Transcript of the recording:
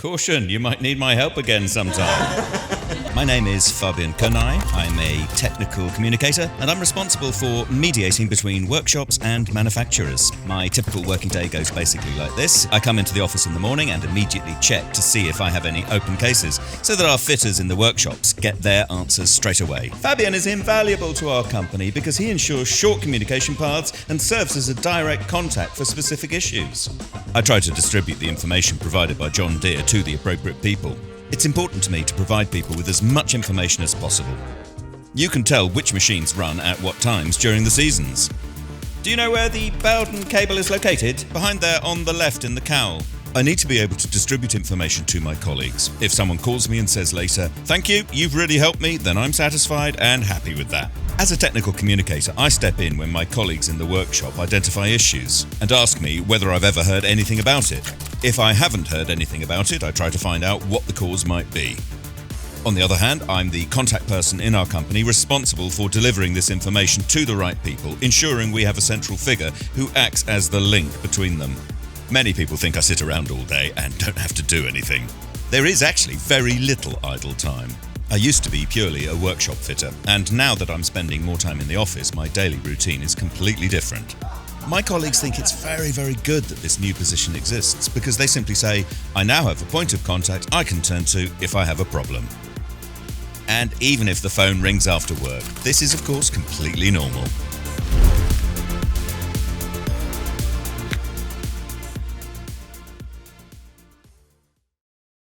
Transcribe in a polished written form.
Caution, you might need my help again sometime. My name is Fabian Kurney. I'm a technical communicator, and I'm responsible for mediating between workshops and manufacturers. My typical working day goes basically like this. I come into the office in the morning and immediately check to see if I have any open cases, so that our fitters in the workshops get their answers straight away. Fabian is invaluable to our company because he ensures short communication paths and serves as a direct contact for specific issues. I try to distribute the information provided by John Deere to the appropriate people. It's important to me to provide people with as much information as possible. You can tell which machines run at what times during the seasons. Do you know where the Bowden cable is located? Behind there on the left in the cowl. I need to be able to distribute information to my colleagues. If someone calls me and says later, "Thank you, you've really helped me," then I'm satisfied and happy with that. As a technical communicator, I step in when my colleagues in the workshop identify issues and ask me whether I've ever heard anything about it. If I haven't heard anything about it, I try to find out what the cause might be. On the other hand, I'm the contact person in our company responsible for delivering this information to the right people, ensuring we have a central figure who acts as the link between them. Many people think I sit around all day and don't have to do anything. There is actually very little idle time. I used to be purely a workshop fitter, and now that I'm spending more time in the office, my daily routine is completely different. My colleagues think it's very, very good that this new position exists because they simply say, I now have a point of contact I can turn to if I have a problem. And even if the phone rings after work, this is of course completely normal.